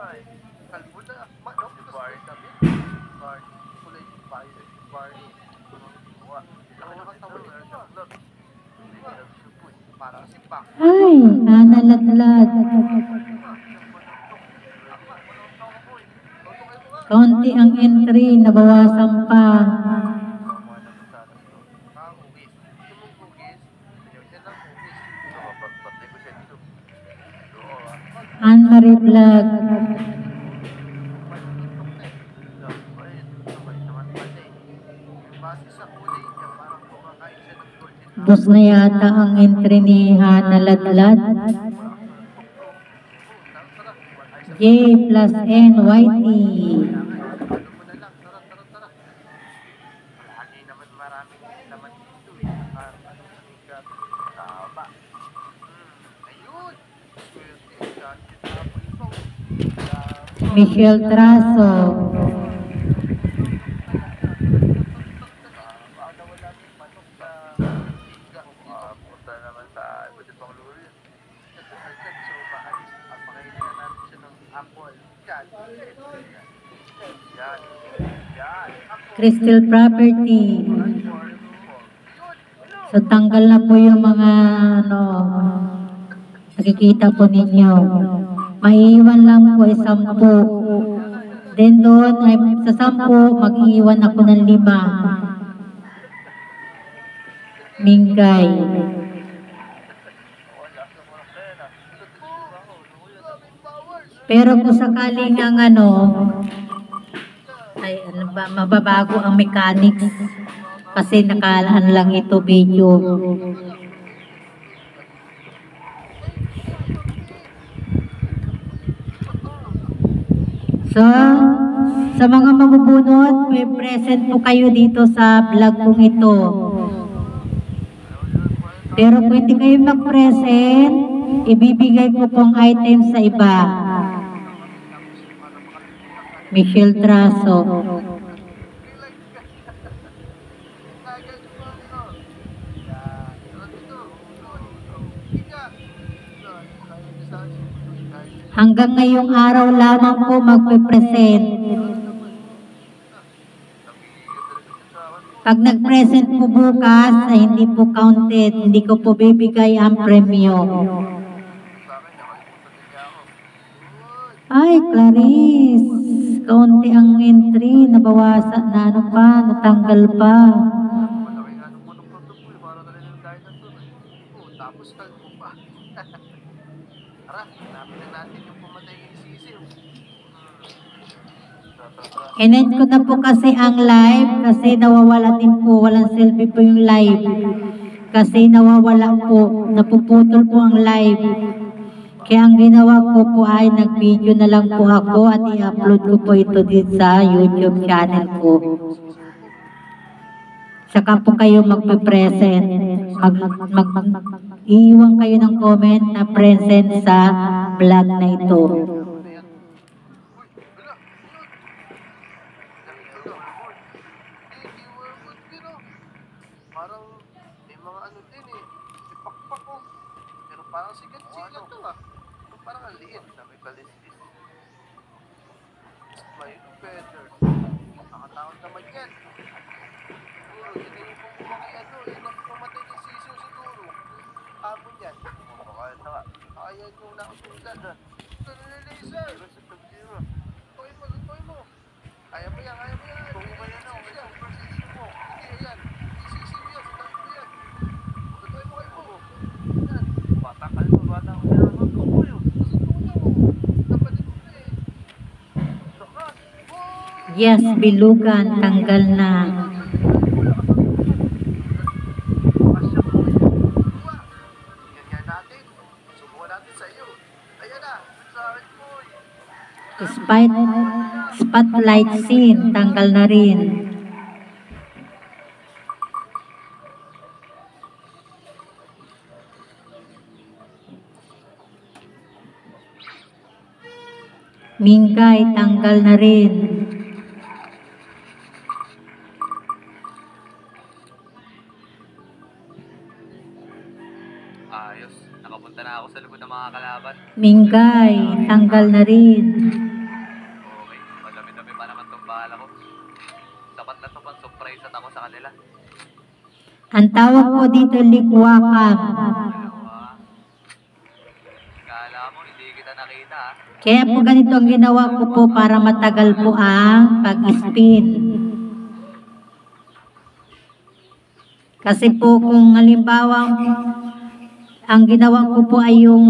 Ay, nanaladlad. Kaunti ang entry, nabawasan pa. Anne-Marie Vlog. Bus na yata ang entry ni Hana Ladlad. J plus N YT. Michelle Traso. Crystal Property. So tanggal na po yung mga nakikita po ninyo. Maiiwan lang po ay 10. Then doon ay sa 10 mag-iiwan ako ng 5. Mingay. Pero kung sakaling ang ay mababago ang mechanics kasi nakalaan lang ito video. So, sa mga mabubunot, may present po kayo dito sa vlog kong ito. Pero kung hindi kayo mag-present, ibibigay ko pong item sa iba. Michelle Traso. Hanggang ngayong araw lamang po magpe-present. Pag nag-present po bukas, ay hindi po counted. Hindi ko po bibigay ang premyo. Ay, Clarice. Kaunti ang entry. Nabawasan na natanggal pa. End ko na po kasi ang live kasi nawawala din po, walang selfie po yung live. Kasi nawawala po, napuputol po ang live. Kaya ang ginawa ko po ay nag-video na lang po ako at i-upload ko po ito dito sa YouTube channel ko. Saka po kayo magpe-present. Iiwan kayo ng comment na present sa vlog na ito. Parang sigat-sigat to parang ang liit na may kaliskis. May better. Nakataon naman yan. Siguro, yun na yung pumakian yun ang pumatay ng sisiyo siguro. Hapon yan. Kaya yung nakasulat Ito na laser. Tuloy mo. Kaya mo yan. Tuloy mo yan super sisiyo mo. Hindi yan. Sisiyo yan. Tuloy mo yan. Tuloy mo kayo mo. Yan. Batakal mo. Yes, bilugan, tanggal na. Spotlight scene, tanggal na rin. Mingay, tanggal na rin. Ayos, nakapunta na ako sa lubod ng mga kalaban. Mingay, tanggal na rin. kanila? Ang tawag po dito likwakan. Dalawa. Kala mo, hindi kita nakita ah. Kaya po ganito ang ginawa ko po para matagal po ang pag-spin. Kasi po kung halimbawa ang ginawa ko po ay yung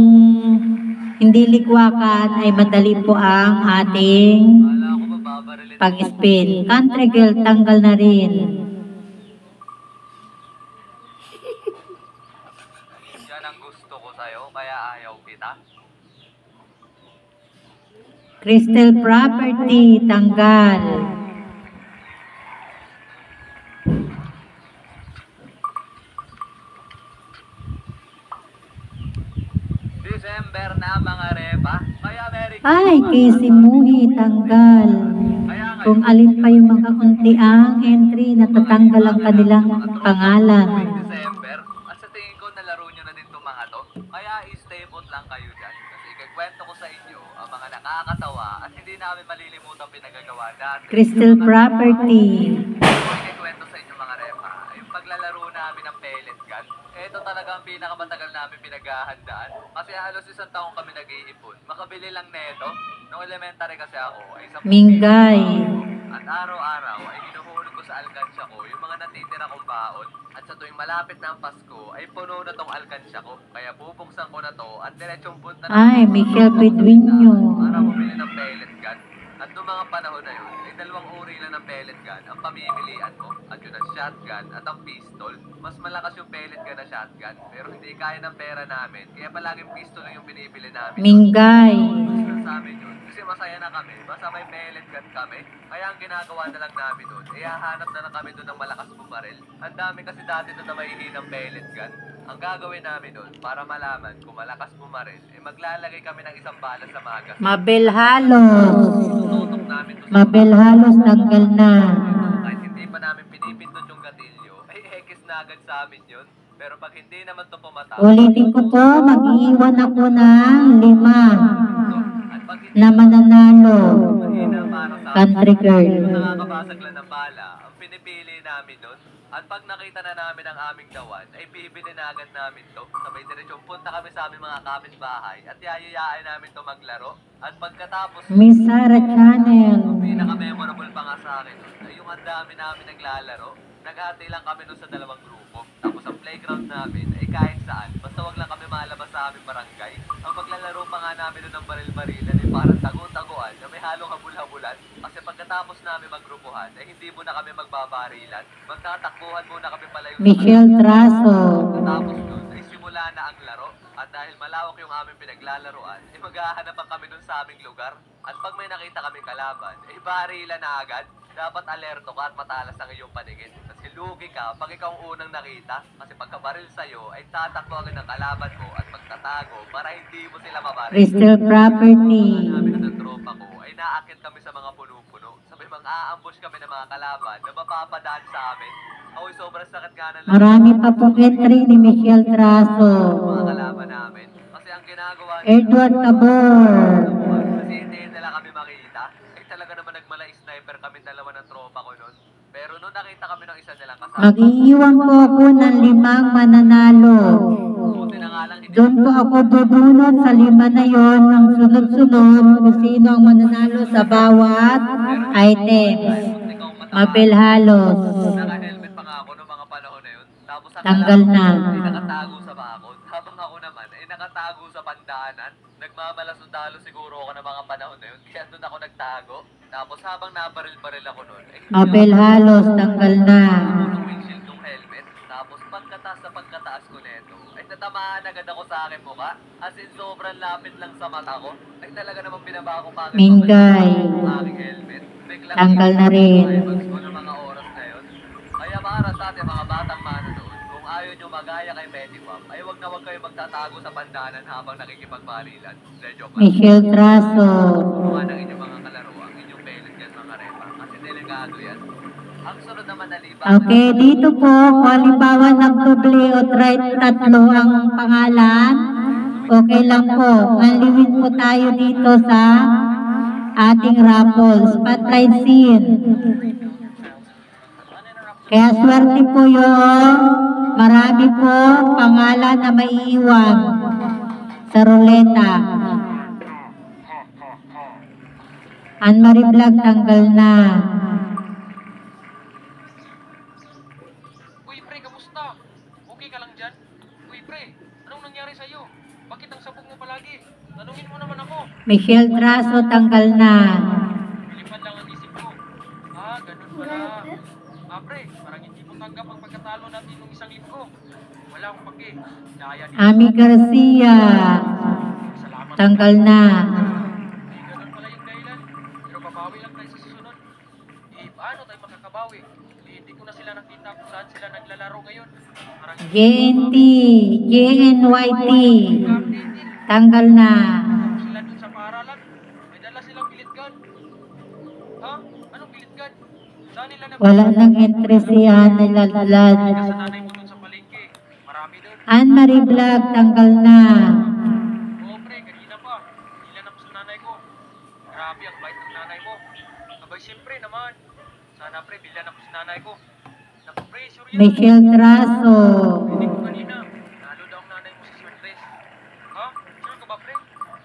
hindi likwakan ay madali po ang ating Kala ko ba babarilin mo? pag-spin. Country girl, tanggal na rin. Yan ang gusto ko sa'yo, kaya ayaw kita. Crystal property, tanggal. December na mga repa, kaya Merry Ay, Casey Muhi, tanggal. Kaya ngayon, Kung alin pa yung mga untiang entry, natatanggal ang kanilang pangalan. December, at sa tingin ko nalaro nyo na din itong mga to. Kaya stay put lang kayo dyan. Kasi ikakwento ko sa inyo ang mga nakakatawa at hindi namin malilimutan pinagagawa dati. Crystal property. Ikakwento sa inyo mga repa, yung paglalaro namin ng pellet gun, ito talaga ang pinakamatagal namin pinaghahandaan. Kasi halos isang taong kami nag-iipon. Makabili lang neto. Nung elementary kasi ako, ay 10 Mingay. at araw-araw ay hinuhulog ko sa alkansya ko yung mga natitira kong baon. At sa tuwing malapit na ang Pasko, ay puno na tong alkansya ko. Kaya bubuksan ko na to at diretsong punta na Ay, Michelle Pedrinho. para bumili ng pellet gun. At noong mga panahon na yun, ay dalawang uri lang ng pellet gun ang pamimilian mo. At yun ang shotgun at ang pistol. Mas malakas yung pellet gun na shotgun, pero hindi kaya ng pera namin. Kaya palaging pistol lang yung binibili namin. Mingay. Gusto sa amin yun. Kasi masaya na kami. Basta may pellet gun kami. Kaya ang ginagawa na lang namin doon, ay hahanap na lang kami doon ng malakas bumaril. Ang dami kasi dati doon na mahihinang pellet gun. Ang gagawin namin doon, para malaman kung malakas bumaril, ay maglalagay kami ng isang bala sa magas. Mabel Halos. Tututok namin doon sa Mabel Halos, tanggal na. kahit hindi pa namin pinipindot yung gatilyo, ay hekis na agad sa amin yun. Pero pag hindi naman to pumatay, Ulitin ko po, mag-iiwan ako ng 5 at pag hindi na mananalo. mahina para sa Country girl. yung nakakabasag lang ng bala, ang pinipili namin doon. At pag nakita na namin ang aming dawan, ay bibili na agad namin to. Sabay diretsong punta kami sa aming mga kapitbahay at yayayain namin to maglaro. At pagkatapos, Miss Sarah Channel. pinaka-memorable pa nga sa akin nun, ay yung ang dami namin naglalaro. Naghati lang kami nun sa dalawang grupo. Tapos ang playground namin ay kahit saan. Basta wag lang kami malabas sa aming barangay. Ang paglalaro pa nga namin nun ng baril-barilan ay parang tago-taguan na may halong habul-habulan. Kasi pagkatapos namin maggrupuhan ay hindi muna kami magbabarilan. Magtatakbuhan muna kami palayo sa Michelle Traso. Tapos nun ay simula na ang laro. At dahil malawak yung aming pinaglalaroan, ay maghahanap kami dun sa aming lugar. At pag may nakita kaming kalaban, ay barilan na agad. Dapat alerto ka at matalas ang iyong paningin. Kasi lugi ka pag ikaw ang unang nakita. Kasi pagkabaril sa'yo, ay tatakbo agad ng kalaban mo at magtatago para hindi mo sila mabaril. Crystal property. Namin ng tropa ko ay naakit kami sa mga puno-puno. Sabay mang-aambush kami ng mga kalaban na mapapadaan sa amin. Ako'y sobrang sakit nga ng Marami pa pong entry ni Michelle Traso. mga kalaban namin. Kasi ang ginagawa Edward Tabor. kasi hindi nila kami makita. Eh talaga naman nagmala-sniper kami dalawa ng tropa ko nun. Pero nung nakita kami ng isa nilang kasama, Mag-iiwan po ako ng 5 mananalo. buti na nga lang hindi Doon po ako bubunot sa 5 na yon ng sunod-sunod kung sino ang mananalo sa bawat item. ikaw matama. Mabel Halos. Naka-helmet pa nga ako noong mga panahon na yun. Tapos ang Tanggal kalaban na. ko ay nakatago sa bakod. Habang ako naman ay nakatago sa pandaanan. Nagmamalasundalo siguro ako ng mga panahon na yun. Kaya doon ako nagtago. Tapos habang nabaril-baril ako noon, ay hindi Mabel Halos, tanggal na. ako ng windshield ng helmet. Tapos pagkataas ko neto, ay natamaan agad ako sa akin mukha. As in sobrang lapit lang sa mata ko. Ay talaga namang binaba ko kagad Mingay. ang aking helmet. Biglang Tanggal na rin. Bags ko ng mga oras na yun. Kaya para sa atin mga batang manonood, kung ayaw nyo magaya kay Medipam, ay wag na wag kayo magtatago sa pandanan habang nakikipagbarilan. De joke lang. Michelle Traso. Kumuha ng inyong mga kalaro, ang inyong pellet yan mga repa. Kasi delikado yan. Ang sunod naman na liba. Okay, dito po, kung halimbawa nagdoble o try tatlo ang pangalan, okay lang po. Aliwin po tayo dito sa ating raffle. Spotlight scene. Kaya swerte po yung marami po pangalan na maiiwan sa ruleta. Anne-Marie Vlog, tanggal na. Uy, pre, kamusta? Okay ka lang dyan? Uy, pre, anong nangyari sa'yo? Bakit ang sabog mo palagi? Tanungin mo naman ako. Michelle Traso, tanggal na. Pilipad lang ang isip ko. Ah, ganun pala. Ah, pre, parang hindi mo tanggap ang pagkatalo natin nung isang linggo. Wala akong pake. Daya din. Ami Garcia, Salamat. tanggal na. Eh, ganun pala yung dahilan. Pero babawi lang tayo sa susunod. Eh, paano tayo makakabawi? Eh, hindi ko na sila nakita kung saan sila naglalaro ngayon. Parang JNT, JNYT, tanggal na. sila dun sa paaralan. May dala silang pilit gun. Ha? Anong pilit gun? Saan nila na Wala nang entry si Ana Lalad. sa nanay mo dun sa palengke? Marami dun. Anne-Marie Vlog, tanggal na. Oo, pre, kanina pa. Ilan ako sa nanay ko. Grabe, ang bait ng nanay mo. Abay, siyempre naman. Sana, pre, bilan ako sa nanay ko. Naku, pre, sure yan. Michelle Traso, Hindi ko kanina. Nalo daw ang nanay mo sa sword race. Ha? Sure ka ba, pre?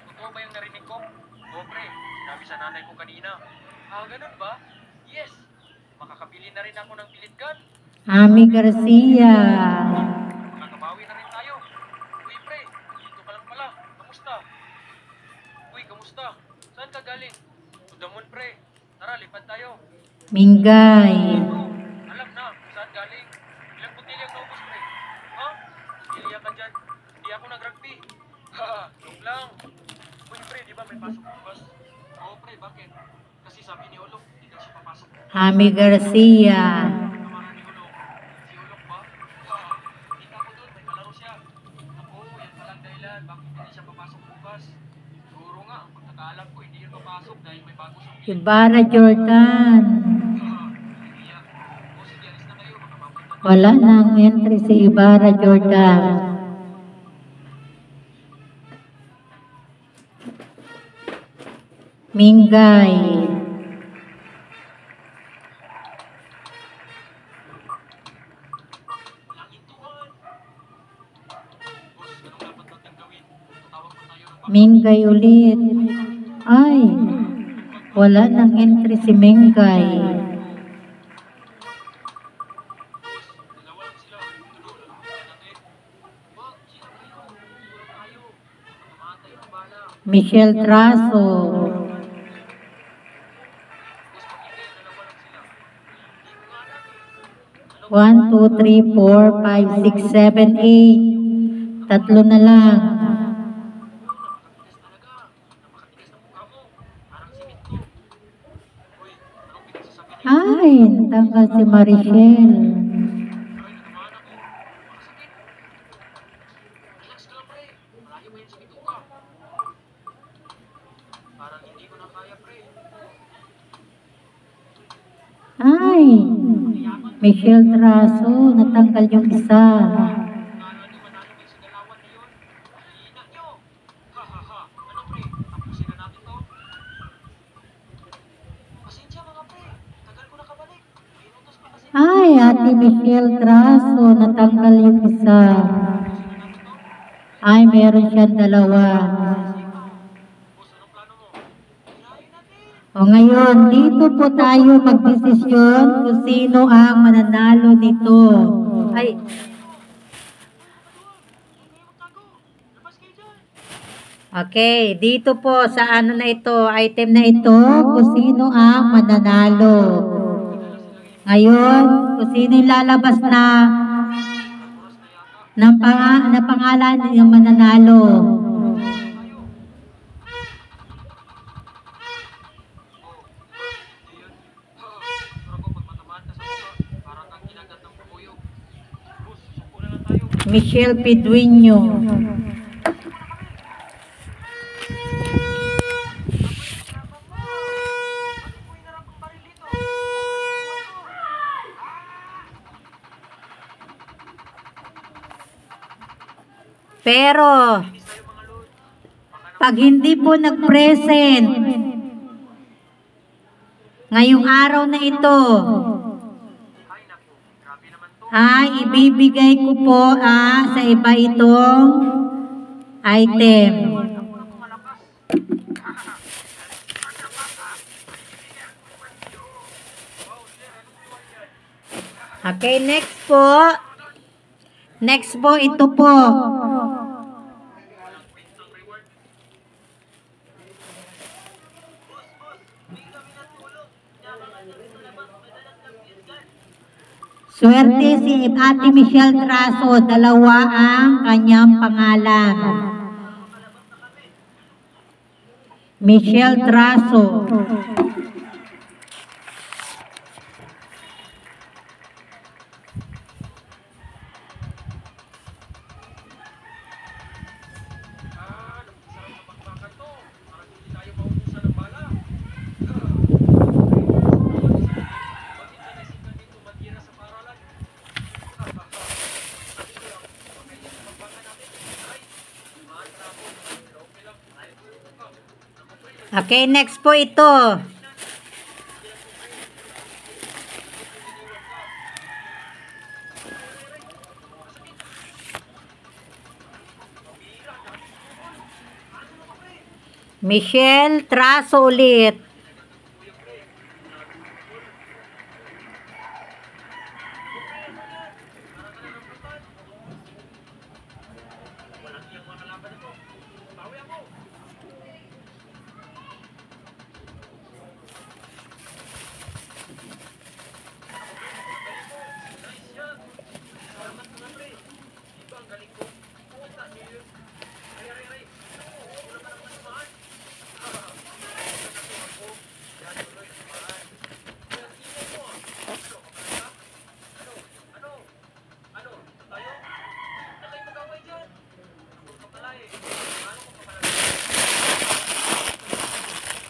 Totoo ba yung narinig ko? Oo, pre. Sinabi sa nanay ko kanina. Ah, ganun ba? Yes. Makakabili na rin ako ng pilit gun. Ami Garcia, Makakabawi na rin tayo. Uy, pre. Dito ka lang pala. Kamusta? Uy, kamusta? Saan ka galing? Tudamon, pre. Tara, lipad tayo. Mingay, Alam na kung saan galing. Ilang botilyang naubos, pre? Ha? Piliya ka dyan. Hindi ako nag-rugby. Ha, joke lang. Uy, pre, di ba may pasok bukas? Oo, pre, bakit? Kasi sabi ni Olok, hindi daw siya papasok. Ami Garcia, Kamara ni Olok. Si Olok ba? Ha, kita ko doon, may kalaro siya. Ako, yan palang dahilan. Bakit hindi siya papasok bukas? Siguro nga, ang pagkakaalam ko, hindi yun papasok dahil may bago siyang pilit. Ibarra Jordan. Iya. O sige, alis na kayo. Baka mapunta na. Wala nang entry si Ibarra Jordan. Mingay, Langintuan. Boss, anong dapat natin gawin? Tatawag pa tayo ng Mingay ulit. Ay, wala nang entry si Mingay. dalawa lang sila. Tulo, lalaki natin. Wag, sino kayo? Tulo tayo. Mamatay ang bala. Michelle Traso, Boss, pakita yung dalawa lang sila. Hindi ko nga alam eh. 1, 2, 3, 4, 5, 6, 7, 8. Tatlo na lang. Napakatigas talaga. Napakatigas ng mukha mo. Parang simit ko. Uy, anong pinagsasabi niyo? Ay, natanggal si Marichelle. Ay, natamaan ako. Makasakit. Relax ka lang, pre. Malayo pa yan sa bituka. Parang hindi ko na kaya, pre. Ay, Michelle Traso, natanggal yung isa. Akala niyo manalo kayo sa galawan na yun? Hina niyo! Ha ha ha! Ano, pre? Tapusin na natin to? Pasensya mga pre. Tagal ko nakabalik. May utos pa kasi. Ay, Ate Michelle Traso, natanggal yung isa. Tapusin na natin to? Ay, meron siyang dalawa. Boss, anong plano mo? Hirahin natin! O ngayon, dito po tayo magdesisyon kung sino ang mananalo nito. Ay, Huwag kayo magtago! Labas kayo dyan! okay, dito po sa ano na ito, item na ito, kung sino ang mananalo. Ngayon, kung sino yung lalabas na na pangalan ng mananalo. Pero ko pag matamaan ka sa mukha, parang kang kinagat ng pupuyo. Boss, suko na lang tayo. Michelle Pidueño. Pero, pag hindi po nag-present, ngayong araw na ito, Ibibigay ko po sa iba itong item. Okay, next po. Next po, ito po. Swerte si Ate Michelle Traso, dalawa ang kanyang pangalan. Michelle Traso. Okay, next po ito. Michelle Traso ulit.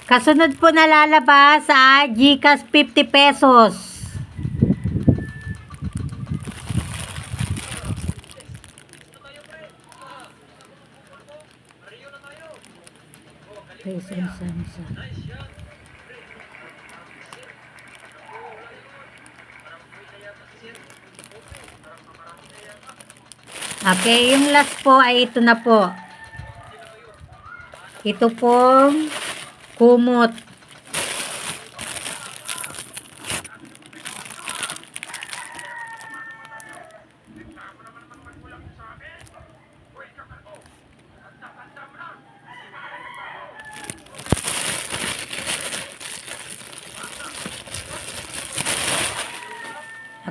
Kasunod po na lalabas sa GCash 50 pesos. Okay, yung last po ay ito na po. Ito pong kumot.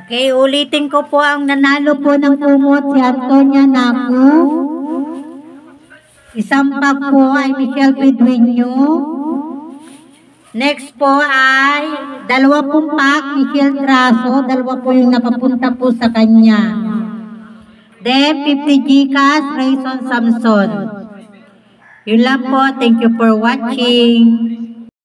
Okay, ulitin ko po ang nanalo po ng kumot si Antonia Naku. Isang bag po ay Michelle Pedreño. Next po ay 2 pack Michelle Traso. 2 po yung napapunta po sa kanya. Then 50 GCash Rayson Samson. Yun lang po. Thank you for watching.